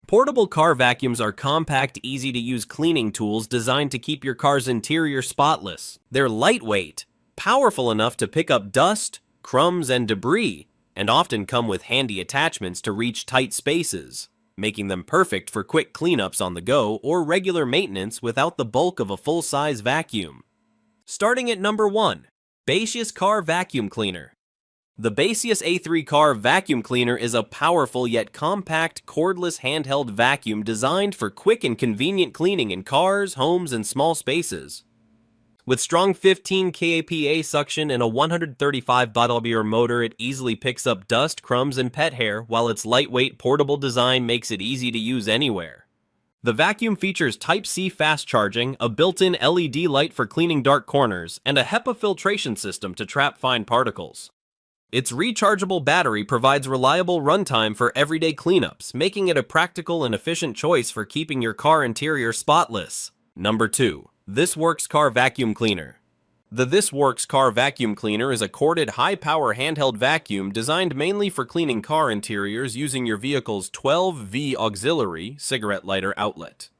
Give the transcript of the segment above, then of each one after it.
Portable car vacuums are compact, easy-to-use cleaning tools designed to keep your car's interior spotless. They're lightweight, powerful enough to pick up dust, crumbs, and debris, and often come with handy attachments to reach tight spaces, making them perfect for quick cleanups on the go or regular maintenance without the bulk of a full-size vacuum. Starting at number 1, Baseus Car Vacuum Cleaner. The Baseus A3 Car Vacuum Cleaner is a powerful yet compact cordless handheld vacuum designed for quick and convenient cleaning in cars, homes, and small spaces. With strong 15 kPa suction and a 135 ONEPWR motor, it easily picks up dust, crumbs, and pet hair, while its lightweight, portable design makes it easy to use anywhere. The vacuum features Type-C fast charging, a built-in LED light for cleaning dark corners, and a HEPA filtration system to trap fine particles. Its rechargeable battery provides reliable runtime for everyday cleanups, making it a practical and efficient choice for keeping your car interior spotless. Number 2. THISWORX Car Vacuum Cleaner. The THISWORX Car Vacuum Cleaner is a corded, high-power handheld vacuum designed mainly for cleaning car interiors using your vehicle's 12V auxiliary cigarette lighter outlet.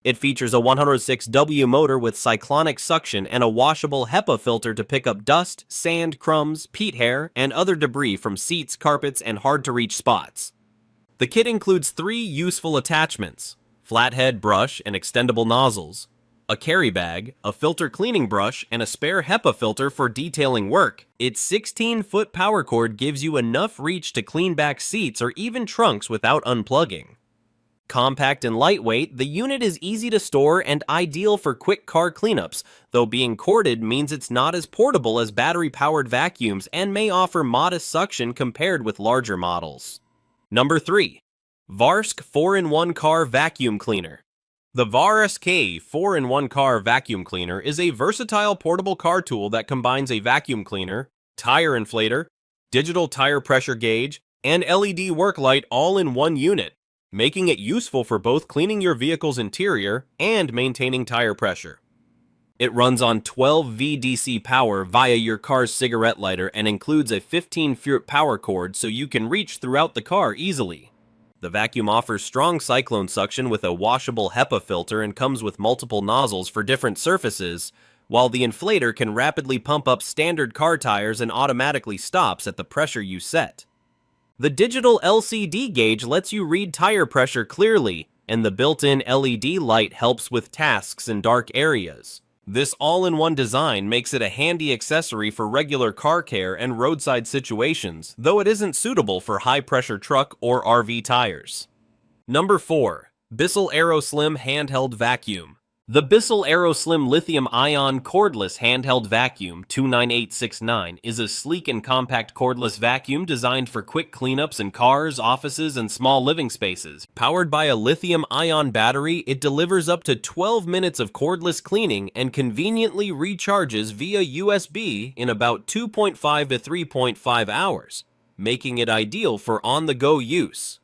It features a 106W motor with cyclonic suction and a washable HEPA filter to pick up dust, sand, crumbs, peat hair, and other debris from seats, carpets, and hard-to-reach spots. The kit includes 3 useful attachments: flathead brush and extendable nozzles, a carry bag, a filter cleaning brush, and a spare HEPA filter for detailing work. Its 16-foot power cord gives you enough reach to clean back seats or even trunks without unplugging. Compact and lightweight, the unit is easy to store and ideal for quick car cleanups, though being corded means it's not as portable as battery-powered vacuums and may offer modest suction compared with larger models. Number 3. VARSK 4-in-1 Car Vacuum Cleaner. The VARSK 4-in-1 Car Vacuum Cleaner is a versatile portable car tool that combines a vacuum cleaner, tire inflator, digital tire pressure gauge, and LED work light all in one unit, making it useful for both cleaning your vehicle's interior and maintaining tire pressure. It runs on 12V DC power via your car's cigarette lighter and includes a 15-foot power cord so you can reach throughout the car easily. The vacuum offers strong cyclone suction with a washable HEPA filter and comes with multiple nozzles for different surfaces, while the inflator can rapidly pump up standard car tires and automatically stops at the pressure you set. The digital LCD gauge lets you read tire pressure clearly, and the built-in LED light helps with tasks in dark areas. This all-in-one design makes it a handy accessory for regular car care and roadside situations, though it isn't suitable for high-pressure truck or RV tires. Number 4. Bissell AeroSlim Handheld Vacuum. The Bissell AeroSlim lithium-ion cordless handheld vacuum 29869 is a sleek and compact cordless vacuum designed for quick cleanups in cars, offices, and small living spaces. Powered by a lithium-ion battery, it delivers up to 12 minutes of cordless cleaning and conveniently recharges via USB in about 2.5 to 3.5 hours, making it ideal for on-the-go use.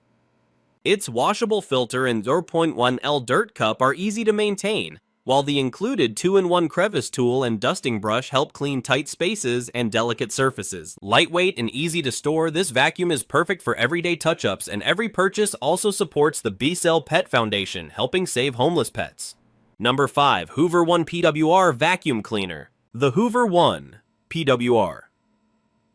Its washable filter and 0.1L dirt cup are easy to maintain, while the included 2-in-1 crevice tool and dusting brush help clean tight spaces and delicate surfaces. Lightweight and easy to store, this vacuum is perfect for everyday touch-ups, and every purchase also supports the Bissell Pet Foundation, helping save homeless pets. Number 5. Hoover ONEPWR Vacuum Cleaner. The Hoover ONEPWR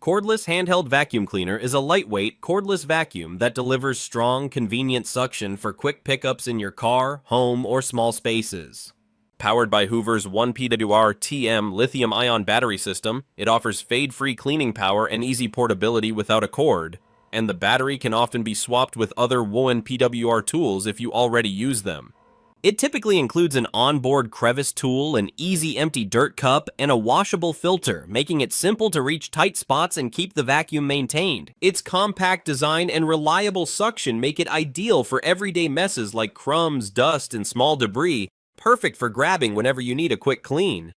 cordless handheld vacuum cleaner is a lightweight, cordless vacuum that delivers strong, convenient suction for quick pickups in your car, home, or small spaces. Powered by Hoover's ONEPWR TM lithium-ion battery system, it offers fade-free cleaning power and easy portability without a cord, and the battery can often be swapped with other ONEPWR tools if you already use them. It typically includes an onboard crevice tool, an easy empty dirt cup, and a washable filter, making it simple to reach tight spots and keep the vacuum maintained. Its compact design and reliable suction make it ideal for everyday messes like crumbs, dust, and small debris, perfect for grabbing whenever you need a quick clean.